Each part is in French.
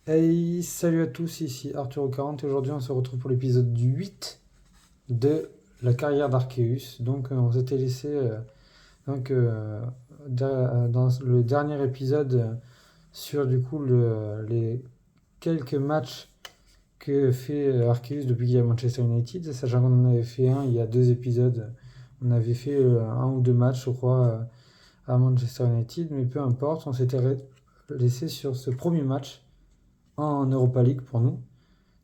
Hey, salut à tous, ici Arthur40 et aujourd'hui on se retrouve pour l'épisode du 8 de la carrière d'Arceus. Donc on s'était laissé donc, dans le dernier épisode sur du coup les quelques matchs que fait Arceus depuis qu'il est à Manchester United. Sachant qu'on en avait fait un il y a 2 épisodes, on avait fait un ou deux matchs je crois à Manchester United, mais peu importe, on s'était laissé sur ce premier match en Europa League pour nous,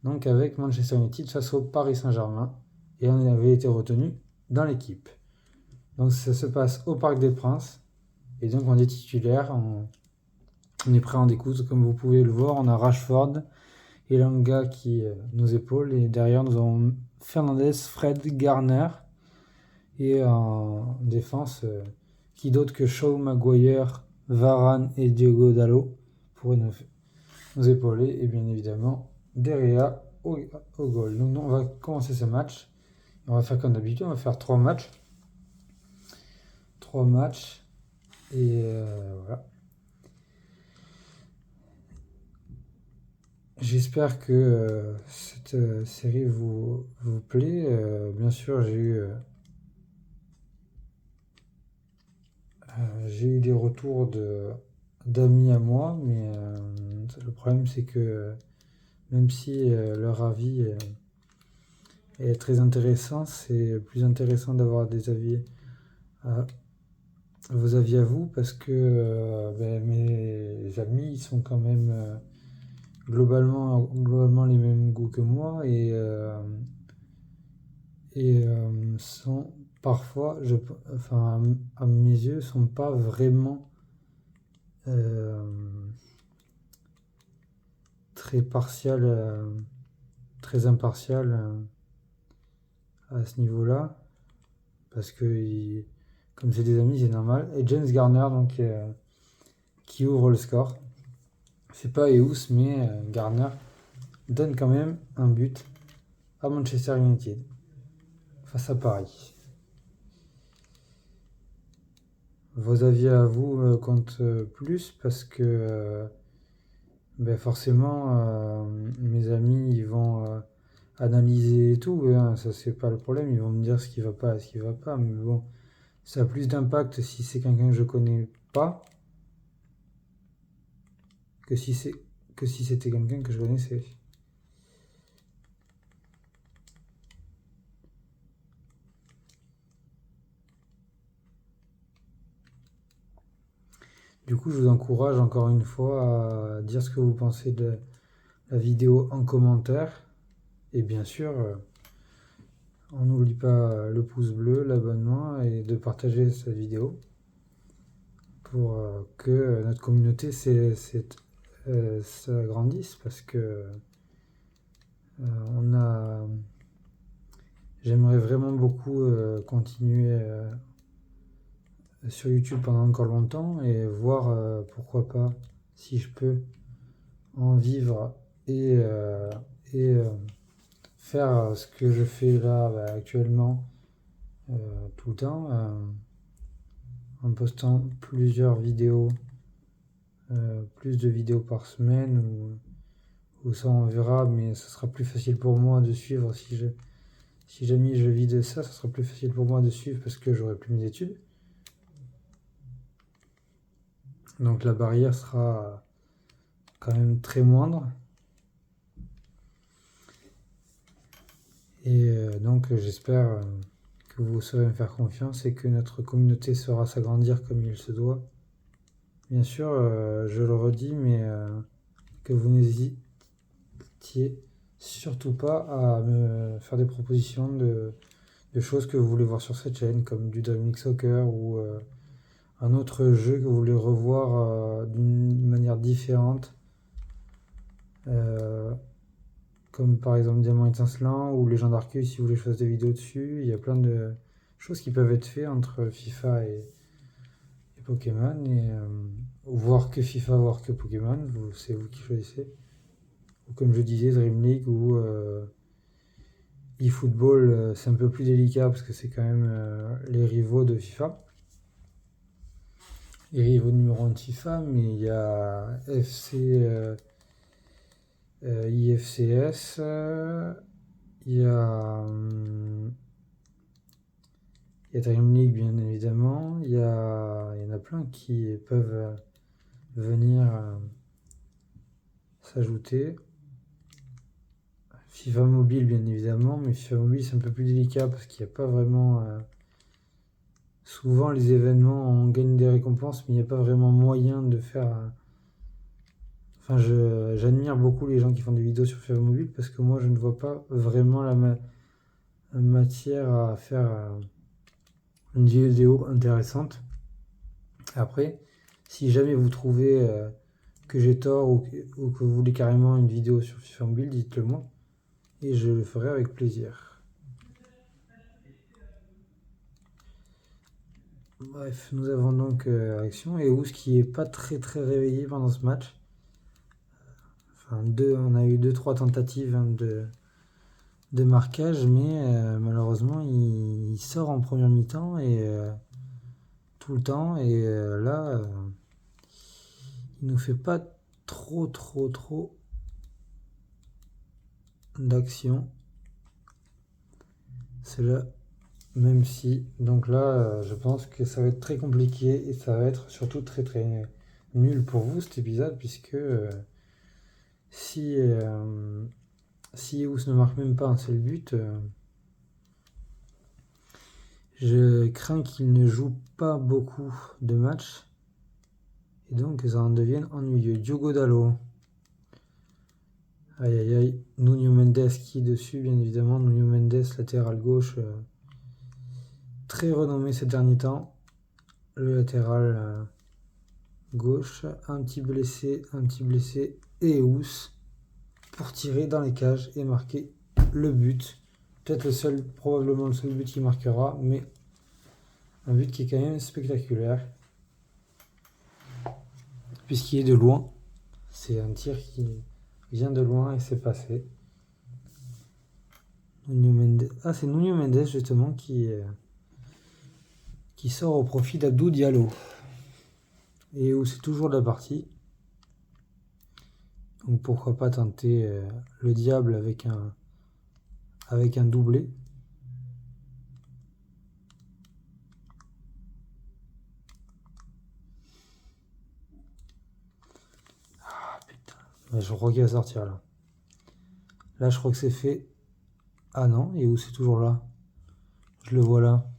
donc avec Manchester United face au Paris Saint-Germain, et on avait été retenu dans l'équipe. Donc ça se passe au Parc des Princes, et donc on est titulaire, on est prêt en découdre, comme vous pouvez le voir, on a Rashford et Langa qui nous épaulent, et derrière nous avons Fernandez, Fred, Garner, et en défense, qui d'autre que Shaw, Maguire, Varane et Diogo Dalot pourraient nous épauler, et bien évidemment Derrea au goal. Donc on va commencer ce match. On va faire comme d'habitude, on va faire 3 matchs. 3 matchs. Et voilà. J'espère que cette série vous plaît. Bien sûr, j'ai eu des retours d'amis à moi, mais le problème c'est que même si leur avis est très intéressant, c'est plus intéressant d'avoir des avis à vos avis à vous, parce que mes amis ils sont quand même globalement les mêmes goûts que moi, et sont parfois, enfin à mes yeux, sont pas vraiment euh, très partial, très impartial à ce niveau-là, parce que comme c'est des amis, c'est normal. Et James Garner, donc qui ouvre le score. C'est pas Eus, mais Garner donne quand même un but à Manchester United face à Paris. Vos avis à vous comptent plus, parce que forcément mes amis ils vont analyser et tout, hein, ça c'est pas le problème, ils vont me dire ce qui va pas et ce qui va pas, mais bon, ça a plus d'impact si c'est quelqu'un que je connais pas que si c'était quelqu'un que je connaissais. Du coup, je vous encourage encore une fois à dire ce que vous pensez de la vidéo en commentaire. Et bien sûr, on n'oublie pas le pouce bleu, l'abonnement et de partager cette vidéo pour que notre communauté s'agrandisse, parce que on a, j'aimerais vraiment beaucoup continuer sur YouTube pendant encore longtemps et voir pourquoi pas, si je peux en vivre et faire ce que je fais là actuellement tout le temps, en postant plusieurs vidéos, plus de vidéos par semaine, ou ça on verra, mais ce sera plus facile pour moi de suivre si jamais je vis de ça, ça sera plus facile pour moi de suivre parce que j'aurai plus mes études. Donc la barrière sera quand même très moindre. Et donc j'espère que vous saurez me faire confiance et que notre communauté saura s'agrandir comme il se doit. Bien sûr, je le redis, mais que vous n'hésitiez surtout pas à me faire des propositions de choses que vous voulez voir sur cette chaîne, comme du Dream League Soccer ou un autre jeu que vous voulez revoir d'une manière différente, euh, comme par exemple Diamant étincelant ou Légende Arceus si vous voulez que je fasse des vidéos dessus. Il y a plein de choses qui peuvent être faites entre FIFA et Pokémon, et voir que FIFA, voir que Pokémon, c'est vous qui choisissez. Ou comme je disais, Dream League ou eFootball, c'est un peu plus délicat parce que c'est quand même les rivaux de FIFA. Les rivaux numéro 1 de FIFA, mais il y a FC IFCS, il y a Dream League bien évidemment, il y en a plein qui peuvent venir s'ajouter. FIFA Mobile bien évidemment, mais FIFA Mobile c'est un peu plus délicat parce qu'il n'y a pas vraiment... souvent les événements on gagne des récompenses, mais il n'y a pas vraiment moyen de faire... Enfin, j'admire beaucoup les gens qui font des vidéos sur FIFA Mobile parce que moi je ne vois pas vraiment la matière à faire une vidéo intéressante. Après, si jamais vous trouvez que j'ai tort ou que vous voulez carrément une vidéo sur FIFA Mobile, dites-le moi et je le ferai avec plaisir. Bref, nous avons donc Action et Ous qui est pas très réveillé pendant ce match. Enfin, on a eu 2-3 tentatives de marquage, mais malheureusement il sort en première mi-temps et tout le temps et là il nous fait pas trop d'action. C'est là, même si donc là je pense que ça va être très compliqué et ça va être surtout très nul pour vous cet épisode puisque si Ous ne marque même pas un seul but, je crains qu'il ne joue pas beaucoup de matchs et donc que ça en devienne ennuyeux. Diogo Dalot. Aïe aïe aïe. Nuno Mendes qui est dessus, bien évidemment. Nuno Mendes, latéral gauche, très renommé ces derniers temps. Le latéral gauche, un petit blessé et Ous pour tirer dans les cages et marquer le but. Peut-être probablement le seul but qu'il marquera, mais un but qui est quand même spectaculaire. Puisqu'il est de loin. C'est un tir qui vient de loin et c'est passé. Nuno Mendes. Ah, c'est Nuno Mendes justement qui sort au profit d'Abdou Diallo. Et où c'est toujours de la partie. Donc pourquoi pas tenter le diable avec un doublé. Ah putain. Ouais, je crois qu'il va sortir là. Là je crois que c'est fait. Ah non, et où c'est toujours là. Je le vois là.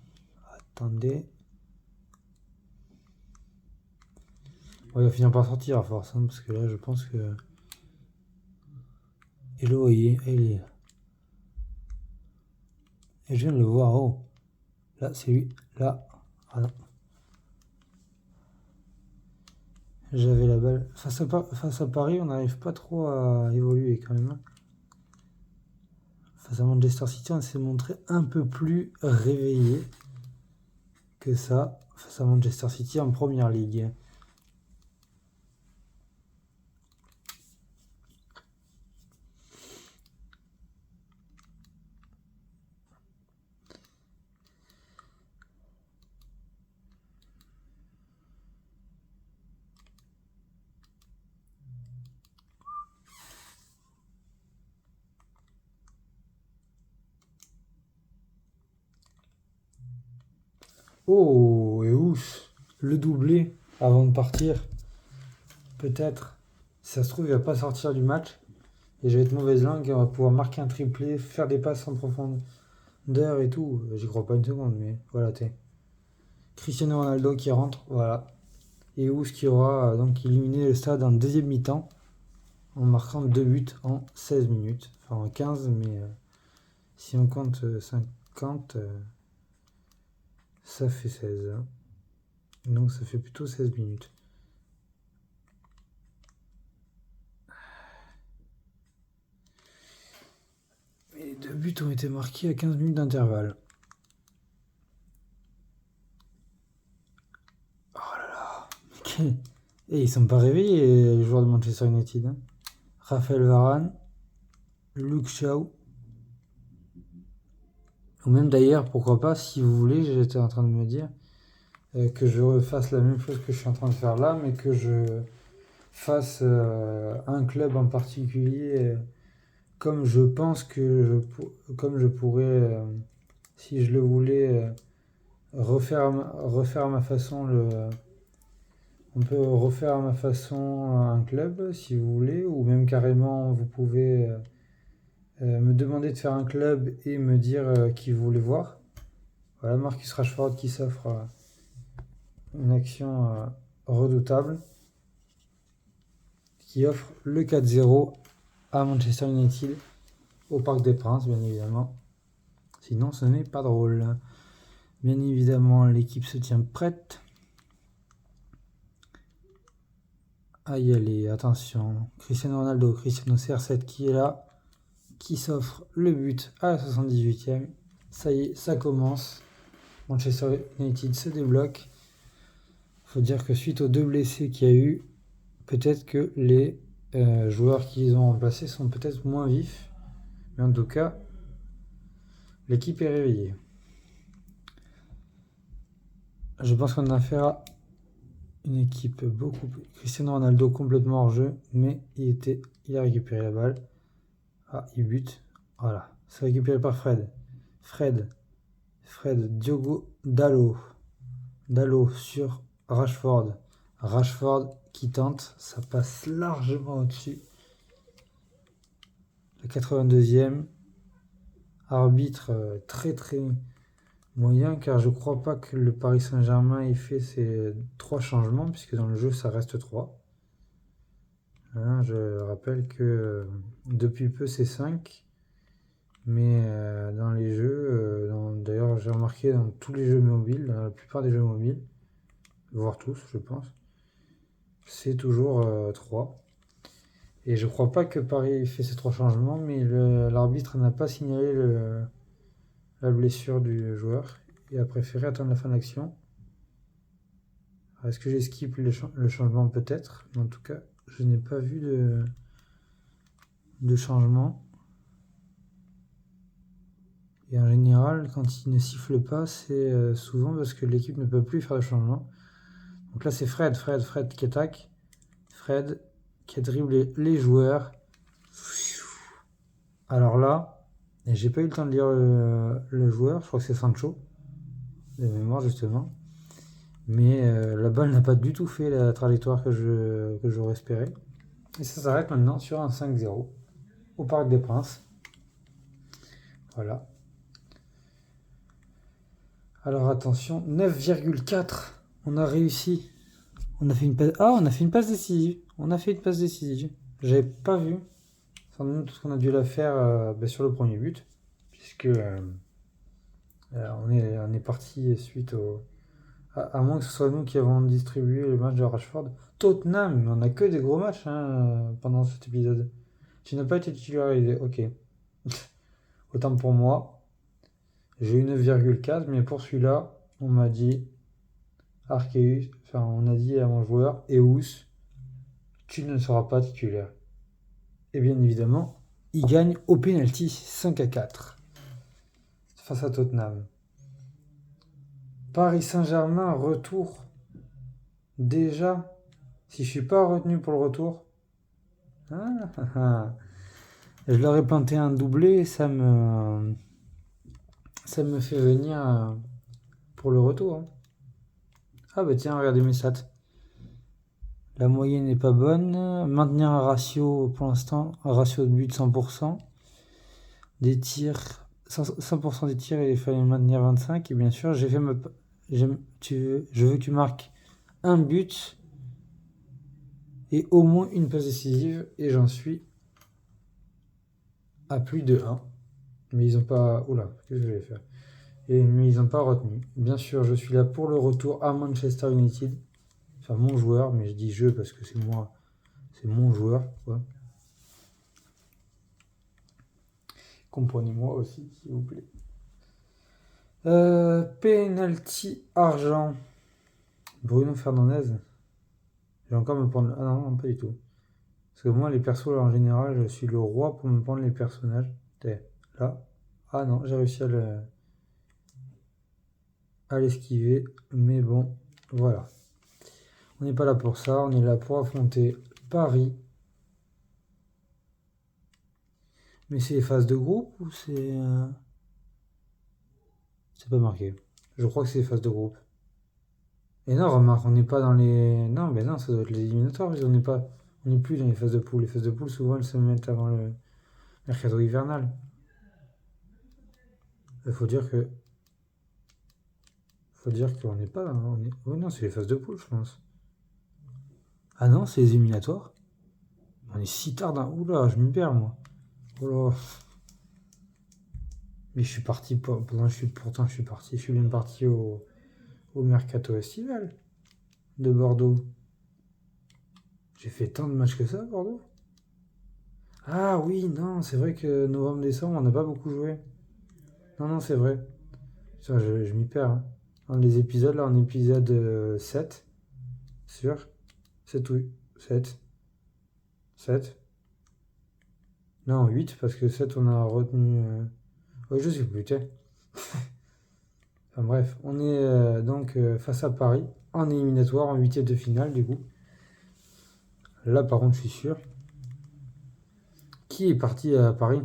Attendez. Ouais, il va finir par sortir à force, hein, parce que là je pense que... Et le voyez, il est... Et je viens de le voir, oh. Là, c'est lui. Là. Ah non. J'avais la balle. Face à Paris, on n'arrive pas trop à évoluer quand même. Face à Manchester City, on s'est montré un peu plus réveillé que ça. Face à Manchester City en première ligue. Oh, et ouf, le doublé avant de partir. Peut-être. Si ça se trouve, il va pas sortir du match. Et je vais être mauvaise langue et on va pouvoir marquer un triplé, faire des passes en profondeur et tout. J'y crois pas une seconde, mais voilà, t'es. Cristiano Ronaldo qui rentre, voilà. Et Ous qui aura donc éliminé le stade en deuxième mi-temps en marquant 2 buts en 16 minutes. Enfin en 15, mais si on compte 50, ça fait 16. Donc ça fait plutôt 16 minutes. Et les 2 buts ont été marqués à 15 minutes d'intervalle. Oh là là. Et ils sont pas réveillés, les joueurs de Manchester United. Hein. Raphaël Varane, Luke Shaw. Ou même d'ailleurs, pourquoi pas, si vous voulez, j'étais en train de me dire que je refasse la même chose que je suis en train de faire là, mais que je fasse un club en particulier, comme je pense que comme je pourrais, si je le voulais, refaire à ma façon on peut refaire à ma façon un club si vous voulez, ou même carrément vous pouvez me demander de faire un club et me dire qui vous voulez voir. Voilà, Marcus Rashford qui s'offre une action redoutable, qui offre le 4-0 à Manchester United au Parc des Princes, bien évidemment. Sinon, ce n'est pas drôle. Bien évidemment, l'équipe se tient prête à y aller. Attention, Cristiano Ronaldo, Cristiano CR7 qui est là, qui s'offre le but à la 78e. Ça y est, ça commence. Manchester United se débloque. Il faut dire que suite aux 2 blessés qu'il y a eu, peut-être que les joueurs qu'ils ont remplacés sont peut-être moins vifs. Mais en tout cas, l'équipe est réveillée. Je pense qu'on a affaire à une équipe beaucoup plus... Cristiano Ronaldo complètement hors jeu, mais il a récupéré la balle. Ah, il bute. Voilà. C'est récupéré par Fred. Diogo Dalot. Dalot sur Rashford. Rashford qui tente. Ça passe largement au-dessus. Le 82e. Arbitre très très moyen, car je crois pas que le Paris Saint-Germain ait fait ces 3 changements, puisque dans le jeu ça reste 3. Hein, je rappelle que depuis peu c'est 5, mais dans les jeux, d'ailleurs j'ai remarqué dans tous les jeux mobiles, dans la plupart des jeux mobiles, voire tous je pense, c'est toujours 3. Et je crois pas que Paris ait fait ces 3 changements, mais l'arbitre n'a pas signalé la blessure du joueur et a préféré attendre la fin de l'action. Est-ce que j'ai skip le changement? Peut-être, mais en tout cas je n'ai pas vu de changement. Et en général, quand il ne siffle pas, c'est souvent parce que l'équipe ne peut plus faire de changement. Donc là c'est Fred qui attaque. Fred qui a dribblé les joueurs. Alors là, et j'ai pas eu le temps de lire le joueur, je crois que c'est Sancho, de mémoire justement. Mais la balle n'a pas du tout fait la trajectoire que j'aurais espéré. Et ça s'arrête maintenant sur un 5-0 au Parc des Princes. Voilà. Alors attention, 9,4. On a réussi. On a fait une passe. Ah, on a fait une passe décisive. J'avais pas vu. Sans doute parce qu'on a dû la faire sur le premier but, puisque on est parti suite au. À moins que ce soit nous qui avons distribué le match de Rashford. Tottenham, on a que des gros matchs pendant cet épisode. Tu n'as pas été titularisé, ok. Autant pour moi. J'ai eu 9,4, mais pour celui-là, on m'a dit Arceus, enfin on a dit à mon joueur, Eus, tu ne seras pas titulaire. Et bien évidemment, il gagne au penalty 5-4 face à Tottenham. Paris Saint-Germain, retour. Déjà, si je suis pas retenu pour le retour, je leur ai planté un doublé, ça me fait venir pour le retour. Hein. Ah bah tiens, regardez mes stats. La moyenne n'est pas bonne. Maintenir un ratio pour l'instant, un ratio de but 100%. Des tirs, 100% des tirs, il fallait maintenir 25. Et bien sûr, je veux que tu marques un but et au moins une passe décisive. Et j'en suis à plus de 1. Mais ils n'ont pas... Oula, qu'est-ce que je vais faire? Mais ils n'ont pas retenu. Bien sûr, je suis là pour le retour à Manchester United. Enfin, mon joueur, mais je dis je parce que c'est moi, c'est mon joueur, quoi. Comprenez-moi aussi, s'il vous plaît. Penalty argent. Bruno Fernandes. Je vais encore me prendre... Ah non, pas du tout. Parce que moi, les persos, là, en général, je suis le roi pour me prendre les personnages. Là. Ah non, j'ai réussi à l'esquiver. Mais bon, voilà. On n'est pas là pour ça. On est là pour affronter Paris. Mais c'est les phases de groupe ou c'est... C'est pas marqué. Je crois que c'est les phases de groupe. Et non, remarque, on n'est pas dans les... Non, mais non, ça doit être les éliminatoires, mais on n'est pas... On n'est plus dans les phases de poule. Les phases de poule, souvent, elles se mettent avant le mercato hivernal. Il faut dire que... Faut dire qu'on n'est pas... Oh non, c'est les phases de poule, je pense. Ah non, c'est les éliminatoires. On est si tard dans... Oula, je m'y perds, moi. Oula. Mais je suis parti... Pourtant, je suis parti... Je suis bien parti au mercato estival de Bordeaux. J'ai fait tant de matchs que ça, Bordeaux. Ah oui, non, c'est vrai que novembre-décembre, on n'a pas beaucoup joué. Non, non, c'est vrai. Putain, je m'y perds. Hein. Dans les épisodes, là, en épisode 7, sûr. 7 oui. 7. 7. Non, 8, parce que 7, on a retenu... Ouais, je sais plus, tiens. Enfin bref, on est donc face à Paris, en éliminatoire, en huitième de finale, du coup. Là, par contre, je suis sûr. Qui est parti à Paris?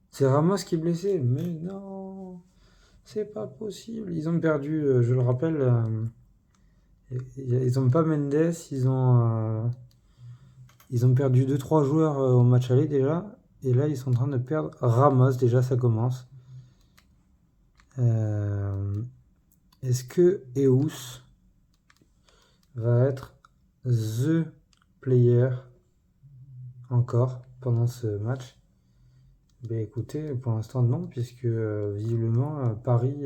C'est Ramos qui est blessé? Mais non, c'est pas possible. Ils ont perdu, je le rappelle, ils ont pas Mendes, ils ont perdu deux trois joueurs au match aller déjà. Et là, ils sont en train de perdre Ramos, déjà, ça commence. Est-ce que Eus va être the player encore pendant ce match? Ben écoutez, pour l'instant non, puisque visiblement Paris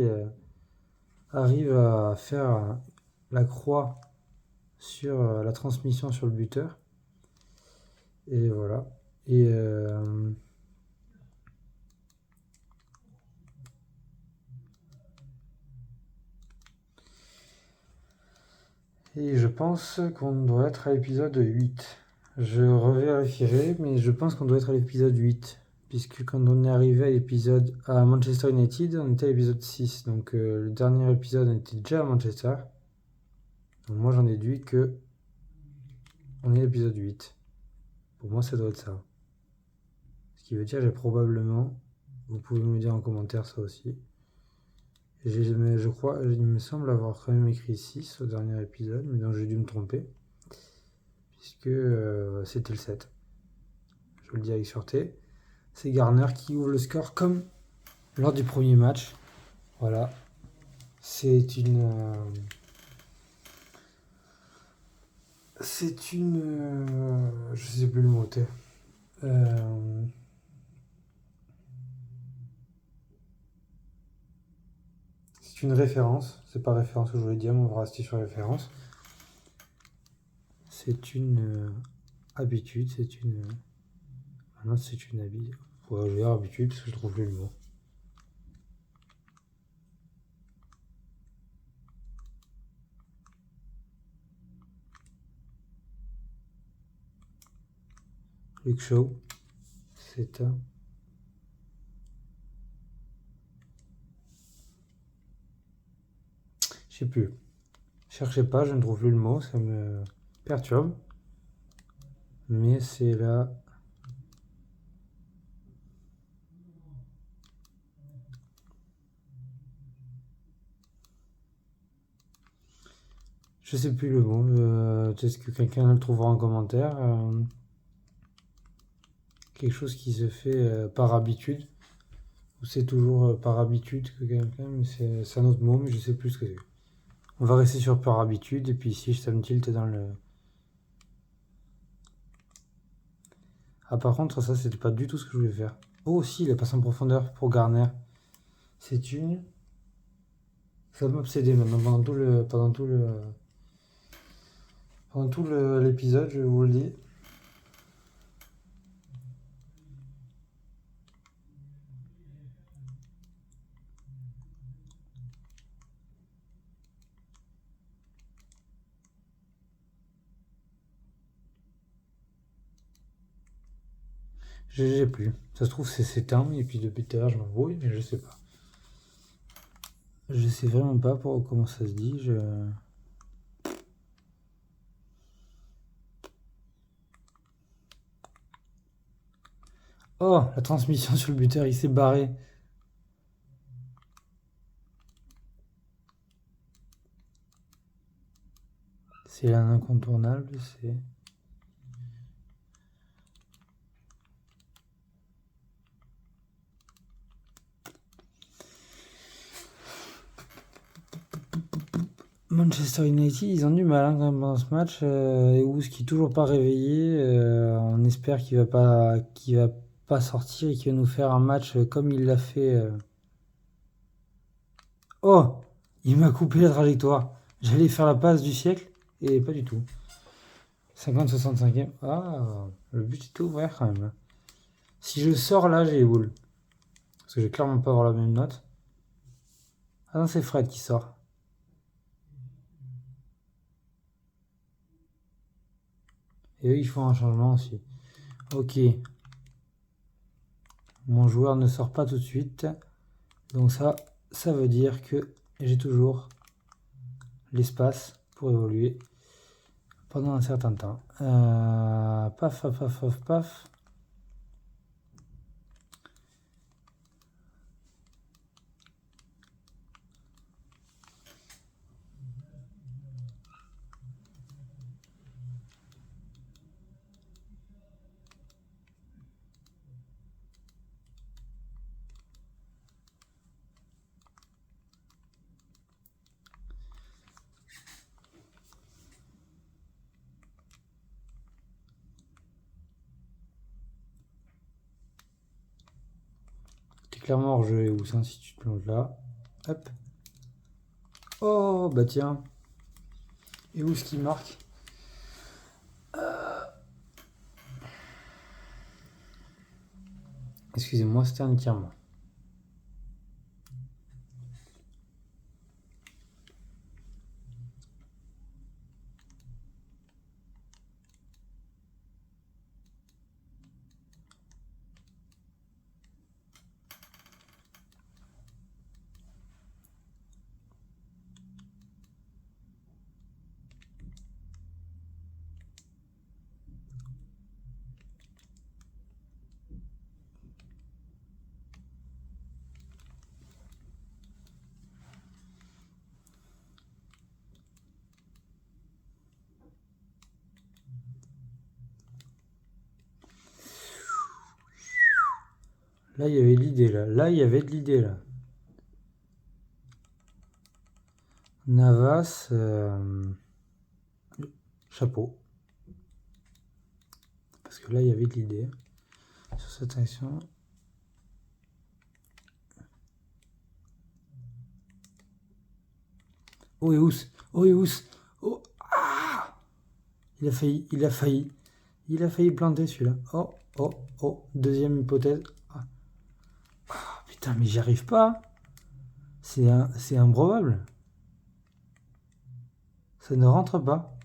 arrive à faire la croix sur la transmission sur le buteur. Et voilà. Et je pense qu'on doit être à l'épisode 8. Je revérifierai, mais je pense qu'on doit être à l'épisode 8. Puisque quand on est arrivé à Manchester United, on était à l'épisode 6. Donc le dernier épisode, on était déjà à Manchester. Donc moi j'en ai déduit que on est à l'épisode 8. Pour moi ça doit être ça. Ce qui veut dire j'ai probablement, vous pouvez me dire en commentaire ça aussi. Je crois, il me semble avoir quand même écrit 6 au dernier épisode, mais donc j'ai dû me tromper. Puisque c'était le 7. Je le dis avec sûreté. C'est Garner qui ouvre le score comme lors du premier match. Voilà. C'est une... je sais plus le mot. C'est une référence. C'est pas référence que je voulais dire, mais on va rester sur référence. C'est une habitude. C'est une... Ah non, c'est une habitude. Faut je vais dire habitude parce que je trouve plus le mot. Luke Shaw, c'est un... Je sais plus. Cherchez pas, je ne trouve plus le mot, ça me perturbe. Mais c'est là... Je sais plus le mot. Est-ce que quelqu'un le trouvera en commentaire? Quelque chose qui se fait par habitude. Ou c'est toujours par habitude que quelqu'un... Mais c'est un autre mot, mais je sais plus ce que c'est. On va rester sur par habitude. Et puis ici, ça me tilte dans le... Ah par contre, ça c'était pas du tout ce que je voulais faire. Oh si, il est passé en profondeur pour Garner. C'est une... Ça va m'obséder maintenant pendant tout l'épisode, je vous le dis. J'ai plus. Ça se trouve c'est s'éteint et puis depuis tout à l'heure je m'embrouille, mais je sais pas. Je sais vraiment pas comment ça se dit. Oh, la transmission sur le buteur, il s'est barré. C'est un incontournable, c'est... Manchester United, ils ont du mal quand même dans ce match. Eus qui est toujours pas réveillé. On espère qu'il va pas sortir et qu'il va nous faire un match comme il l'a fait. Oh, il m'a coupé la trajectoire. J'allais faire la passe du siècle et pas du tout. 50-65e. Ah, le but est ouvert quand même. Si je sors là, j'ai les boules. Parce que je vais clairement pas avoir la même note. Ah non, c'est Fred qui sort. Et eux, ils font un changement aussi. Ok. Mon joueur ne sort pas tout de suite. Donc ça veut dire que j'ai toujours l'espace pour évoluer pendant un certain temps. Paf, paf, paf, paf, paf. T'es clairement hors jeu, ou si tu te plonges là. Hop. Oh, bah tiens. Et où ce qui marque? Excusez-moi, c'était un tirement. Là, il y avait de l'idée, là. Là, il y avait de l'idée, là. Navas, chapeau. Parce que là, il y avait de l'idée sur cette action. Oh, Eus. Oh, Eus. Oh, ah, il a failli, il a failli. Il a failli planter celui-là. Oh, oh, oh. Deuxième hypothèse. Ah, putain, mais j'y arrive pas. C'est improbable. Ça ne rentre pas.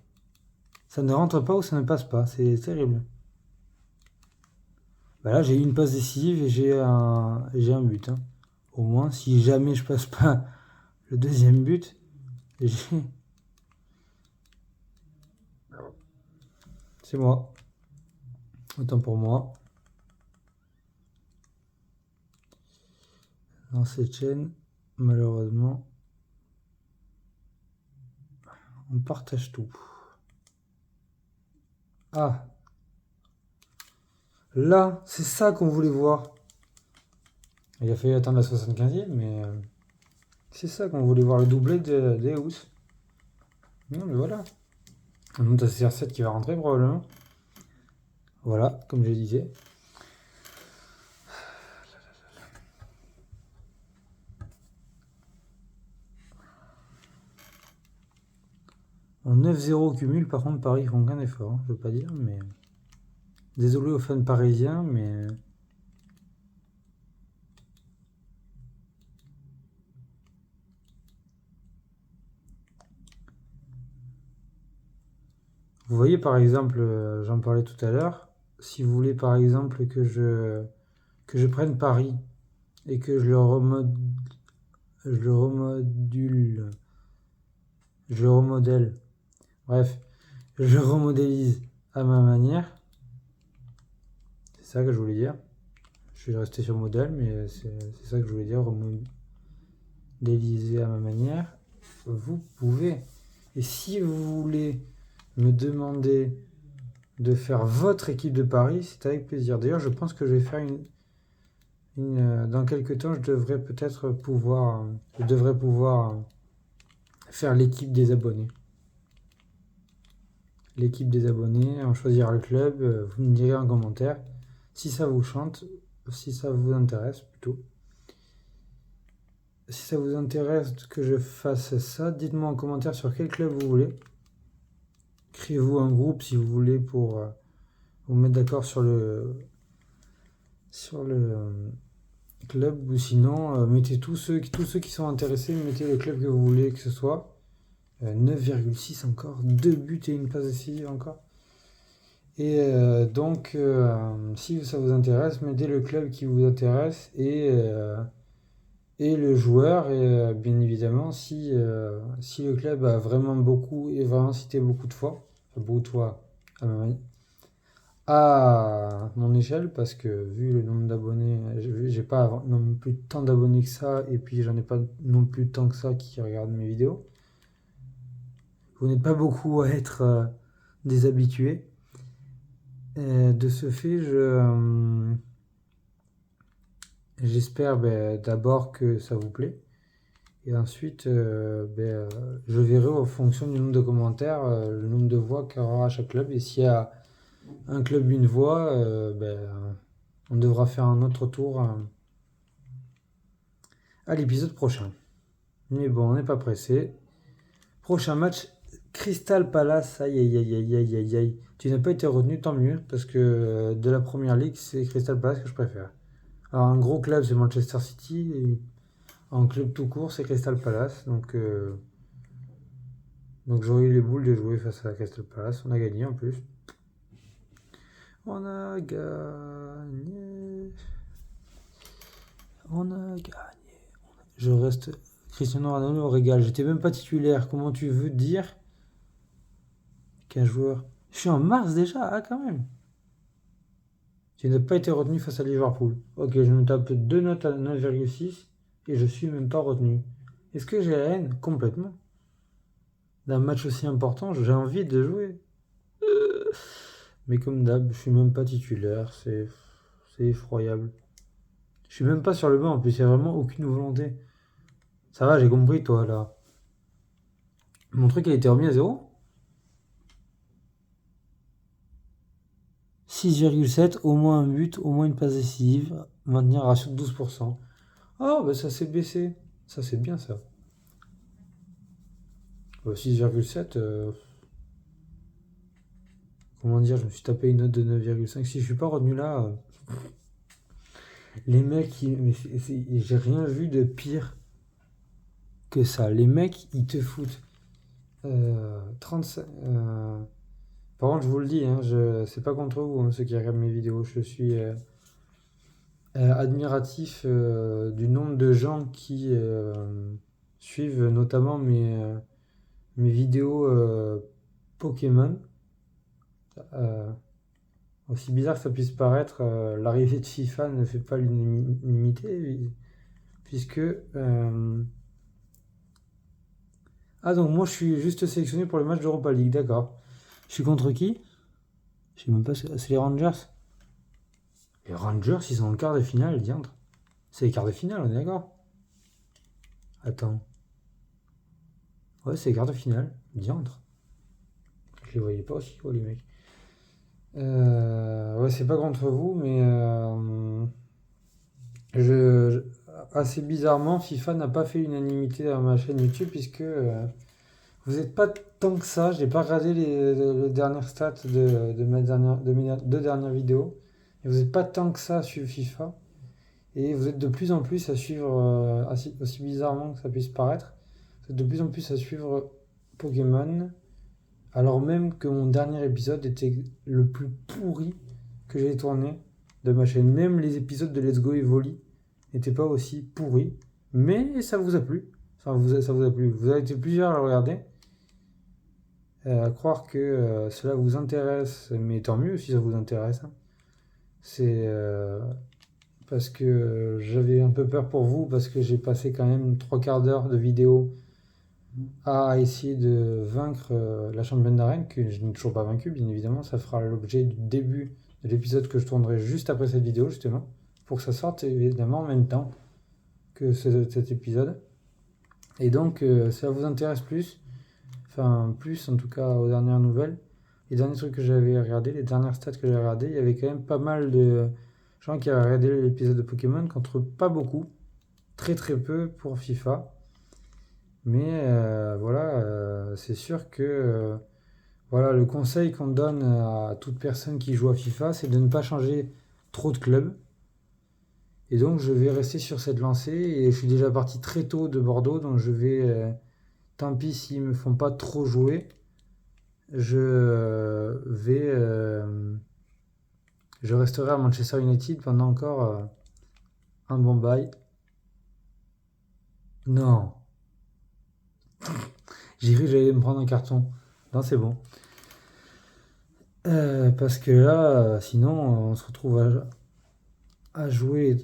Ça ne rentre pas ou ça ne passe pas. C'est terrible. Bah là, j'ai eu une passe décisive et j'ai un but, hein. Au moins, si jamais je passe pas le deuxième but, j'ai... C'est moi. Autant pour moi. Dans cette chaîne, malheureusement, on partage tout. Ah, là, c'est ça qu'on voulait voir. Il a fallu attendre la 75e, mais c'est ça qu'on voulait voir, le doublé d'Eus. Non, mais voilà. On monte à CR7 qui va rentrer probablement. Voilà, comme je disais. En 9-0 au cumul, par contre, Paris font aucun effort, hein, je veux pas dire, mais... Désolé aux fans parisiens, mais... Vous voyez, par exemple, j'en parlais tout à l'heure, si vous voulez, par exemple, que je prenne Paris et que je le remodule, je le remodèle, bref, je remodélise à ma manière, c'est ça que je voulais dire. Je vais rester sur modèle, mais c'est ça que je voulais dire, modéliser à ma manière. Vous pouvez. Et si vous voulez me demander de faire votre équipe de Paris, c'est avec plaisir. D'ailleurs, je pense que je vais faire dans quelques temps, je devrais pouvoir faire l'équipe des abonnés. L'équipe des abonnés, on choisira le club, vous me direz en commentaire si ça vous chante, si ça vous intéresse plutôt. Si ça vous intéresse que je fasse ça, dites-moi en commentaire sur quel club vous voulez. Créez-vous un groupe si vous voulez pour vous mettre d'accord sur le club, ou sinon mettez tous ceux qui sont intéressés, mettez le club que vous voulez que ce soit. 9,6 encore, 2 buts et une passe décisive encore. Et donc, si ça vous intéresse, mettez le club qui vous intéresse et le joueur. Et bien évidemment, si le club a vraiment vraiment cité beaucoup de fois à mon échelle, parce que vu le nombre d'abonnés, j'ai pas non plus tant d'abonnés que ça, et puis j'en ai pas non plus tant que ça qui regardent mes vidéos. Vous n'êtes pas beaucoup à être des habitués. De ce fait, j'espère d'abord que ça vous plaît. Et ensuite, je verrai en fonction du nombre de commentaires, le nombre de voix qu'aura chaque club. Et s'il y a un club, une voix, on devra faire un autre tour à l'épisode prochain. Mais bon, on n'est pas pressé. Prochain match, Crystal Palace. Aïe, aïe, aïe, aïe, aïe, aïe, aïe. Tu n'as pas été retenu, tant mieux, parce que de la première ligue, c'est Crystal Palace que je préfère. Alors, un gros club, c'est Manchester City. Et en club tout court, c'est Crystal Palace. Donc j'aurais eu les boules de jouer face à Crystal Palace. On a gagné en plus. On a gagné. Je reste Cristiano Ronaldo au régal. J'étais même pas titulaire. Comment tu veux dire qu'un joueur... Je suis en mars déjà. Ah, quand même. Tu n'as pas été retenu face à Liverpool. Ok, je me tape 2 notes à 9,6 et je suis même pas retenu. Est-ce que j'ai la haine? Complètement. D'un match aussi important, j'ai envie de jouer. Mais comme d'hab, je suis même pas titulaire. C'est effroyable. Je suis même pas sur le banc. En plus, il n'y a vraiment aucune volonté. Ça va, j'ai compris, toi, là. Mon truc a été remis à 0. 6,7, au moins un but, au moins une passe décisive, maintenir un ratio de 12%. Oh, bah ça s'est baissé. Ça, c'est bien, ça. 6,7, comment dire, je me suis tapé une note de 9,5. Si je suis pas retenu là, les mecs, j'ai rien vu de pire que ça. Les mecs, ils te foutent 35. Par contre, je vous le dis, hein, c'est pas contre vous, hein, ceux qui regardent mes vidéos. Je suis admiratif du nombre de gens qui suivent notamment mes vidéos Pokémon. Aussi bizarre que ça puisse paraître, l'arrivée de FIFA ne fait pas l'unanimité, puisque... Ah, donc moi je suis juste sélectionné pour le match d'Europa League, d'accord. Je suis contre qui? Je sais même pas, c'est les Rangers. Les Rangers, ils sont en quart de finale, diantre. C'est les quarts de finale, on est d'accord? Attends. Ouais, c'est les quarts de finale, diantre. Je les voyais pas aussi, quoi, les mecs. Ouais, c'est pas contre vous, mais assez bizarrement, FIFA n'a pas fait l'unanimité dans ma chaîne YouTube, puisque vous n'êtes pas tant que ça. J'ai pas regardé les dernières stats de mes 2 dernières vidéos. Et vous n'êtes pas tant que ça à suivre FIFA. Et vous êtes de plus en plus à suivre, aussi bizarrement que ça puisse paraître, vous êtes de plus en plus à suivre Pokémon. Alors même que mon dernier épisode était le plus pourri que j'ai tourné de ma chaîne. Même les épisodes de Let's Go Evoli n'étaient pas aussi pourris. Mais ça vous a plu. Ça vous a plu. Vous avez été plusieurs à le regarder. À croire que cela vous intéresse. Mais tant mieux si ça vous intéresse. Hein. C'est parce que j'avais un peu peur pour vous, parce que j'ai passé quand même 3/4 d'heure de vidéo à essayer de vaincre la championne d'arène, que je n'ai toujours pas vaincue, bien évidemment. Ça fera l'objet du début de l'épisode que je tournerai juste après cette vidéo, justement, pour que ça sorte évidemment en même temps que cet épisode. Et donc, ça vous intéresse plus, enfin plus en tout cas aux dernières nouvelles, les derniers trucs que j'avais regardé, les dernières stats que j'avais regardées, il y avait quand même pas mal de gens qui avaient regardé l'épisode de Pokémon, contre pas beaucoup, très très peu pour FIFA. Mais voilà, c'est sûr que voilà, le conseil qu'on donne à toute personne qui joue à FIFA, c'est de ne pas changer trop de clubs. Et donc je vais rester sur cette lancée, et je suis déjà parti très tôt de Bordeaux, donc je vais, tant pis s'ils me font pas trop jouer, je resterai à Manchester United pendant encore un bon bail. Non, j'ai cru que j'allais me prendre un carton. Non, c'est bon. Parce que là, sinon, on se retrouve à jouer,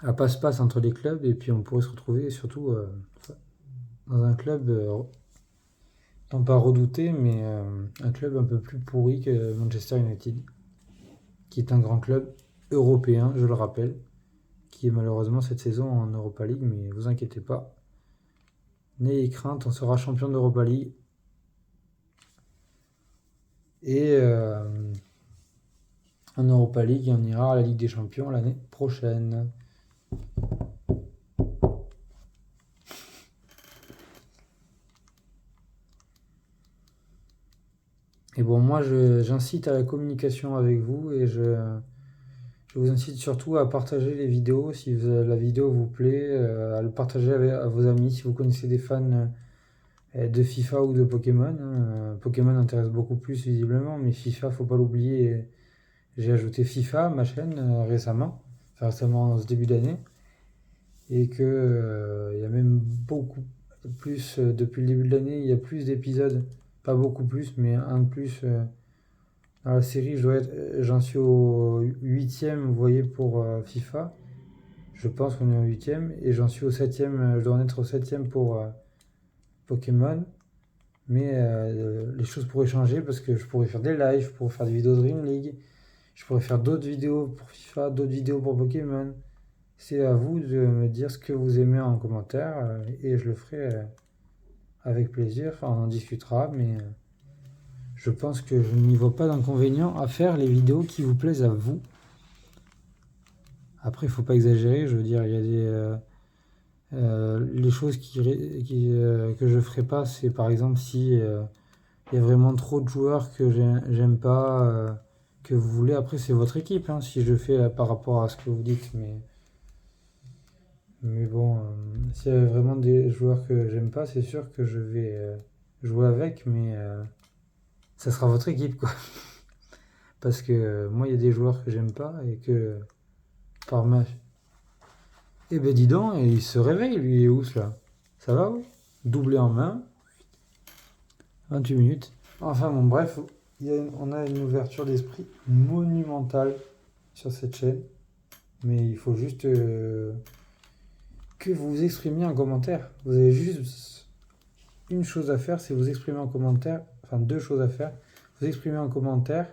à passe-passe entre les clubs, et puis on pourrait se retrouver surtout dans un club, non pas redouté, mais un club un peu plus pourri que Manchester United, qui est un grand club européen, je le rappelle, qui est malheureusement cette saison en Europa League, mais vous inquiétez pas, n'ayez crainte, on sera champion d'Europa League. Et en Europa League, on ira à la Ligue des Champions l'année prochaine. Et bon, moi, j'incite à la communication avec vous, et je vous incite surtout à partager les vidéos si la vidéo vous plaît, à le partager à vos amis si vous connaissez des fans de FIFA ou de Pokémon. Pokémon intéresse beaucoup plus visiblement, mais FIFA, faut pas l'oublier. J'ai ajouté FIFA à ma chaîne récemment, enfin récemment en ce début d'année, et que il y a même beaucoup plus depuis le début de l'année, il y a plus d'épisodes, pas beaucoup plus, mais un de plus dans la série. J'en suis au 8e, vous voyez, pour FIFA. Je pense qu'on est au 8e, et j'en suis au 7e, je dois en être au 7e pour Pokémon. Mais les choses pourraient changer, parce que je pourrais faire des lives, je pourrais faire des vidéos de Dream League, je pourrais faire d'autres vidéos pour FIFA, d'autres vidéos pour Pokémon. C'est à vous de me dire ce que vous aimez en commentaire, et je le ferai avec plaisir. Enfin, on en discutera, mais je pense que je n'y vois pas d'inconvénient à faire les vidéos qui vous plaisent à vous. Après, il ne faut pas exagérer, je veux dire, il y a les choses que je ferai pas, c'est par exemple si il y a vraiment trop de joueurs que j'aime pas, que vous voulez. Après, c'est votre équipe, hein, si je fais par rapport à ce que vous dites, mais bon, s'il y a vraiment des joueurs que j'aime pas, c'est sûr que je vais jouer avec, mais ça sera votre équipe, quoi. Parce que moi, il y a des joueurs que j'aime pas, et que par match. Eh ben dis donc, il se réveille, lui, et où là? Ça va, oui? Doublé en main, 28 minutes. Enfin bon, bref, on a une ouverture d'esprit monumentale sur cette chaîne. Mais il faut juste que vous vous exprimiez en commentaire. Vous avez juste une chose à faire, c'est vous exprimer en commentaire. Enfin, deux choses à faire. Vous exprimer en commentaire.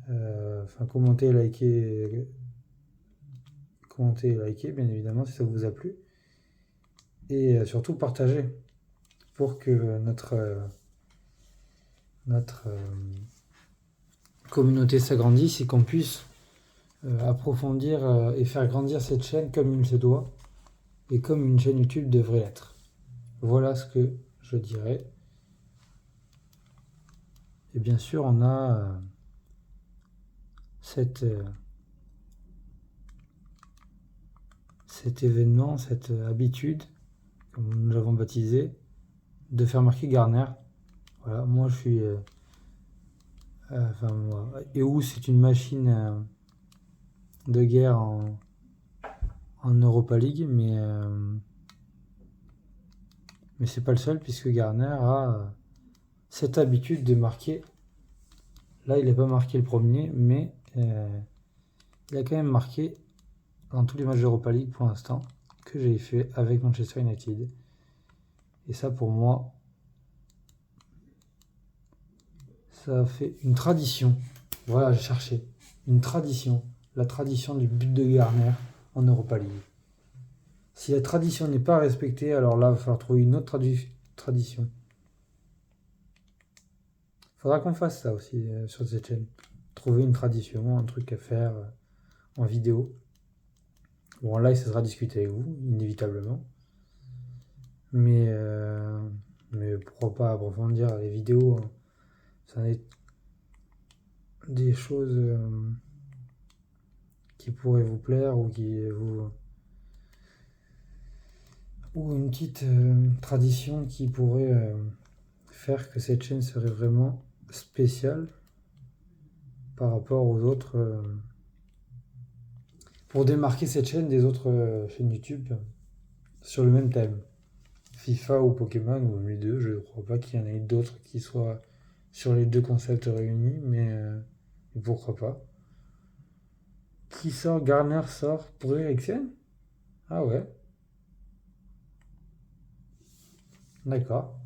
Enfin, commenter, liker, bien évidemment, si ça vous a plu. Et surtout partager, pour que notre communauté s'agrandisse, et qu'on puisse approfondir et faire grandir cette chaîne comme il se doit, et comme une chaîne YouTube devrait l'être. Voilà ce que je dirais. Et bien sûr, on a cet événement, cette habitude, comme nous l'avons baptisé, de faire marquer Garner. Voilà, moi je suis... et où c'est une machine de guerre en Europa League, mais c'est pas le seul, puisque Garner a cette habitude de marquer Là, il n'a pas marqué le premier, mais il a quand même marqué dans tous les matchs d'Europa League pour l'instant que j'ai fait avec Manchester United. Et ça, pour moi, ça fait une tradition. Voilà, j'ai cherché. Une tradition. La tradition du but de Garner en Europa League. Si la tradition n'est pas respectée, alors là, il va falloir trouver une autre tradition. Il faudra qu'on fasse ça aussi sur cette chaîne. Trouver une tradition, un truc à faire en vidéo. Bon, là, ça sera discuté avec vous, inévitablement. Mais pourquoi pas approfondir les vidéos, ça est des choses qui pourraient vous plaire ou ou une petite tradition qui pourrait faire que cette chaîne serait vraiment spéciale par rapport aux autres, pour démarquer cette chaîne des autres chaînes YouTube sur le même thème. FIFA ou Pokémon, ou même les deux, je ne crois pas qu'il y en ait d'autres qui soient sur les deux concepts réunis, mais pourquoi pas. Qui sort? Garner sort pour Eriksen? Ah ouais. D'accord.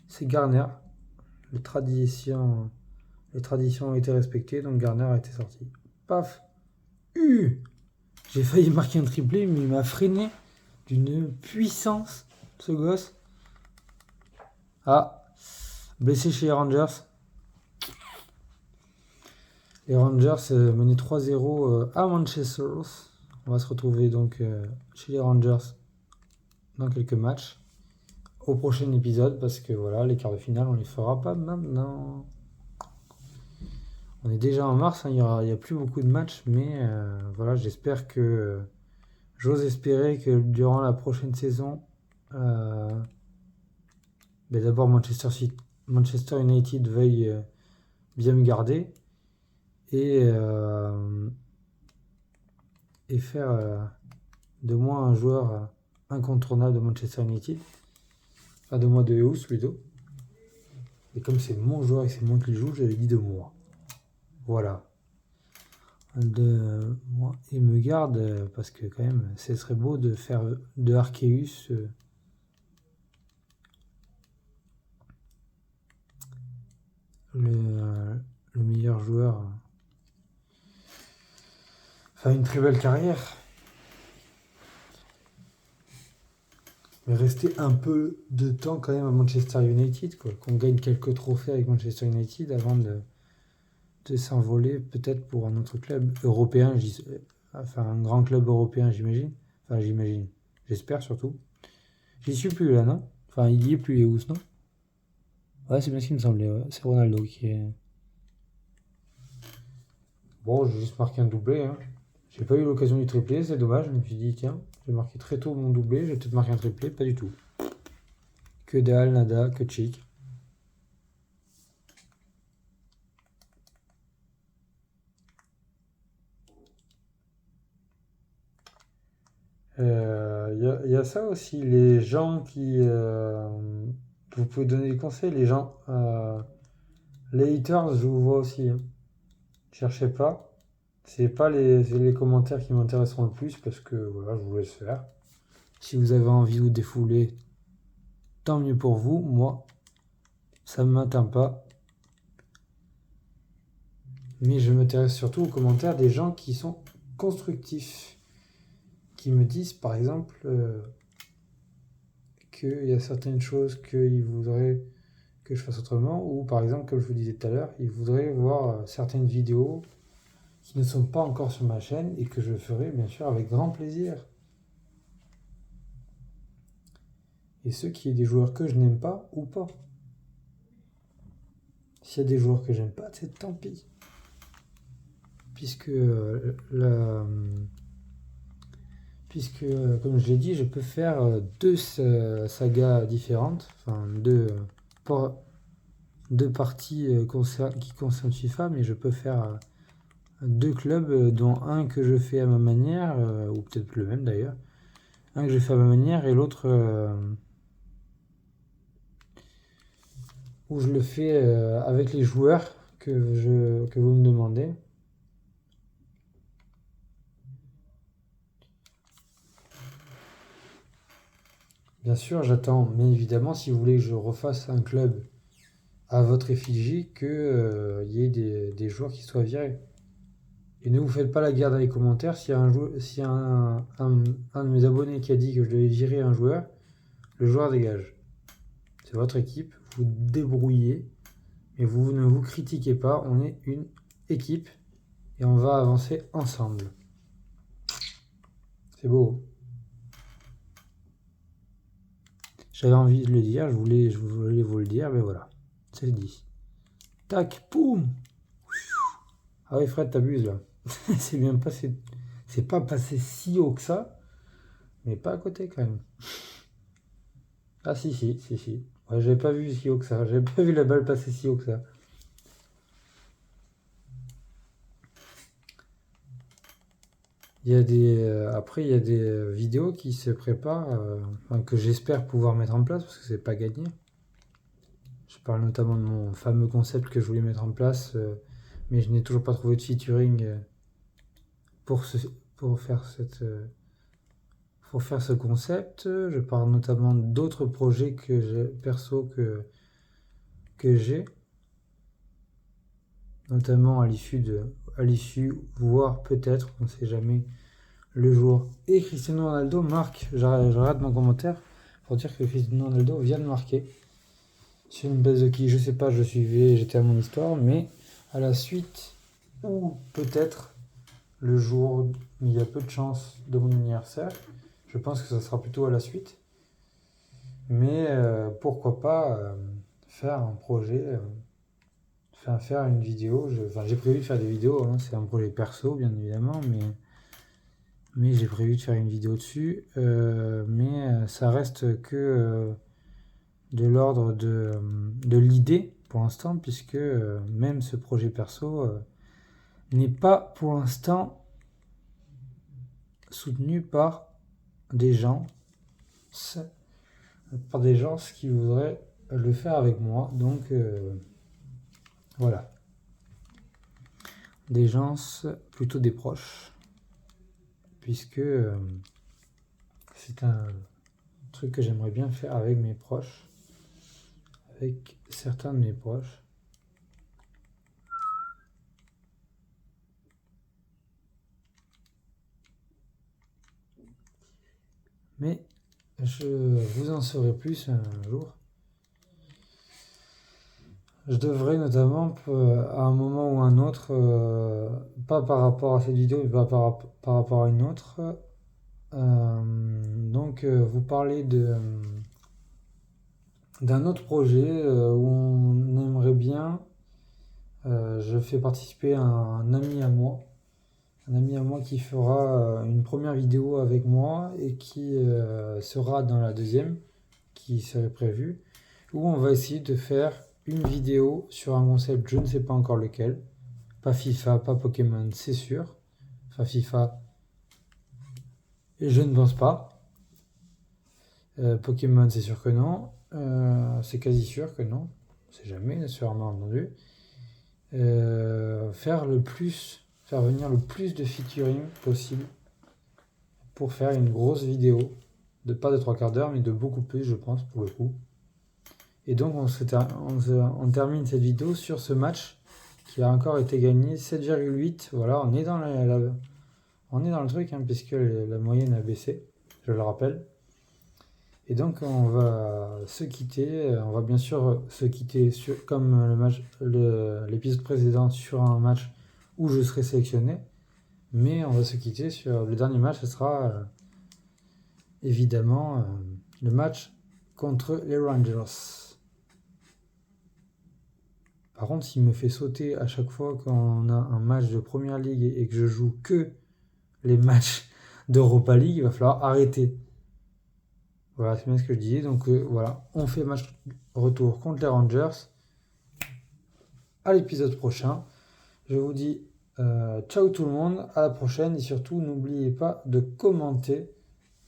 C'est Garner. Les traditions ont été respectées, donc Garner a été sorti. Paf. J'ai failli marquer un triplé, mais il m'a freiné d'une puissance, ce gosse. Ah, blessé chez les Rangers. Les Rangers menaient 3-0 à Manchester. On va se retrouver donc chez les Rangers dans quelques matchs au prochain épisode, parce que voilà, les quarts de finale, on les fera pas maintenant. On est déjà en mars, hein, il n'y a plus beaucoup de matchs, mais voilà, j'espère que j'ose espérer que durant la prochaine saison, d'abord Manchester United veuille bien me garder et faire de moi un joueur incontournable de Manchester United. Enfin, de moi de Eus plutôt. Et comme c'est mon joueur et c'est moi qui le joue, j'avais dit de moi. Voilà. De moi. Et me garde, parce que quand même, ce serait beau de faire de Arceus le meilleur joueur. Enfin, une très belle carrière. Mais rester un peu de temps quand même à Manchester United, quoi. Qu'on gagne quelques trophées avec Manchester United avant de s'envoler peut-être pour un autre club européen, enfin un grand club européen, j'imagine. Enfin, j'imagine. J'espère surtout. J'y suis plus là, non? Enfin, il y est plus, Eus, non? Ouais, c'est bien ce qui me semblait, ouais. C'est Ronaldo qui est. Bon, j'ai juste marqué un doublé, hein. J'ai pas eu l'occasion du triplé, c'est dommage. Je me suis dit, tiens, j'ai marqué très tôt mon doublé, j'ai peut-être marqué un triplé, pas du tout. Que dalle, nada, que chic. Il y a ça aussi, les gens qui. Vous pouvez donner des conseils, les gens. Les haters, je vous vois aussi, hein. Cherchez pas. C'est pas les commentaires qui m'intéresseront le plus parce que voilà, je vous laisse faire. Si vous avez envie de vous défouler, tant mieux pour vous. Moi, ça ne m'atteint pas. Mais je m'intéresse surtout aux commentaires des gens qui sont constructifs. Qui me disent par exemple qu'il y a certaines choses qu'ils voudraient que je fasse autrement. Ou par exemple, comme je vous disais tout à l'heure, ils voudraient voir certaines vidéos qui ne sont pas encore sur ma chaîne et que je ferai bien sûr avec grand plaisir. Et ce qui est des joueurs que je n'aime pas ou pas. S'il y a des joueurs que j'aime pas, c'est tant pis. Puisque, comme je l'ai dit, je peux faire deux sagas différentes, enfin deux parties qui concernent FIFA, mais je peux faire deux clubs, dont un que je fais à ma manière, ou peut-être le même d'ailleurs, un que je fais à ma manière et l'autre où je le fais avec les joueurs que vous me demandez. Bien sûr, j'attends, mais évidemment, si vous voulez que je refasse un club à votre effigie, qu'il y ait des joueurs qui soient virés. Et ne vous faites pas la guerre dans les commentaires. S'il y a un de mes abonnés qui a dit que je devais virer un joueur, le joueur dégage. C'est votre équipe, vous débrouillez, mais vous ne vous critiquez pas. On est une équipe et on va avancer ensemble. C'est beau. J'avais envie de le dire, je voulais vous le dire, mais voilà, c'est dit. Tac, poum. Ah oui, Fred, t'abuses là. C'est bien passé. C'est pas passé si haut que ça, mais pas à côté quand même. Ah si. Ouais, j'avais pas vu si haut que ça. J'avais pas vu la balle passer si haut que ça. Après, il y a des vidéos qui se préparent, que j'espère pouvoir mettre en place parce que c'est pas gagné. Je parle notamment de mon fameux concept que je voulais mettre en place, mais je n'ai toujours pas trouvé de featuring pour faire ce concept. Je parle notamment d'autres projets perso que j'ai, notamment à l'issue, voire peut-être, on ne sait jamais, le jour. Et Cristiano Ronaldo marque, j'arrête mon commentaire pour dire que Cristiano Ronaldo vient de marquer sur une base de qui, je sais pas, je suivais, j'étais à mon histoire, mais à la suite, ou peut-être le jour, il y a peu de chances de mon anniversaire. Je pense que ça sera plutôt à la suite. Mais pourquoi pas faire un projet, faire une vidéo. J'ai prévu de faire des vidéos, hein, c'est un projet perso bien évidemment, mais j'ai prévu de faire une vidéo dessus. Mais ça reste que de l'ordre de l'idée pour l'instant, puisque même ce projet perso n'est pas pour l'instant soutenu par des gens, ce qui voudraient le faire avec moi. Donc voilà, des gens, plutôt des proches, puisque c'est un truc que j'aimerais bien faire avec mes proches, avec certains de mes proches. Mais je vous en saurai plus un jour. Je devrais notamment, à un moment ou un autre, pas par rapport à cette vidéo, mais par rapport à une autre, donc vous parler d'un autre projet où on aimerait bien, je fais participer un ami à moi qui fera une première vidéo avec moi et qui sera dans la deuxième, qui serait prévue, où on va essayer de faire une vidéo sur un concept, je ne sais pas encore lequel, pas FIFA, pas Pokémon, c'est sûr, enfin FIFA, et je ne pense pas, Pokémon c'est sûr que non, c'est quasi sûr que non, on sait jamais, sûrement entendu, faire venir le plus de featuring possible pour faire une grosse vidéo, pas de 3/4 d'heure, mais de beaucoup plus, je pense, pour le coup. Et donc on termine cette vidéo sur ce match qui a encore été gagné 7,8. Voilà, on est dans le truc, hein, puisque la moyenne a baissé, je le rappelle. Et donc on va se quitter. On va bien sûr se quitter comme l'épisode précédent sur un match où je serai sélectionné. Mais on va se quitter sur le dernier match. Ce sera évidemment le match contre les Rangers. Par contre, s'il me fait sauter à chaque fois qu'on a un match de Première Ligue et que je joue que les matchs d'Europa League, il va falloir arrêter. Voilà, c'est bien ce que je disais. Donc voilà, on fait match retour contre les Rangers. À l'épisode prochain. Je vous dis ciao tout le monde, à la prochaine. Et surtout, n'oubliez pas de commenter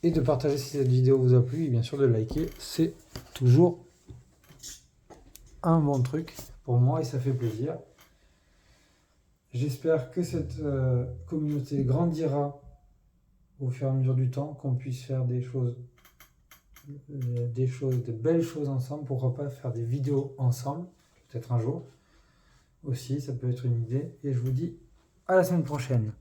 et de partager si cette vidéo vous a plu. Et bien sûr de liker, c'est toujours un bon truc pour moi et ça fait plaisir. J'espère que cette communauté grandira au fur et à mesure du temps, qu'on puisse faire des choses, de belles choses ensemble. Pourquoi pas faire des vidéos ensemble, peut-être un jour aussi, ça peut être une idée. Et je vous dis à la semaine prochaine.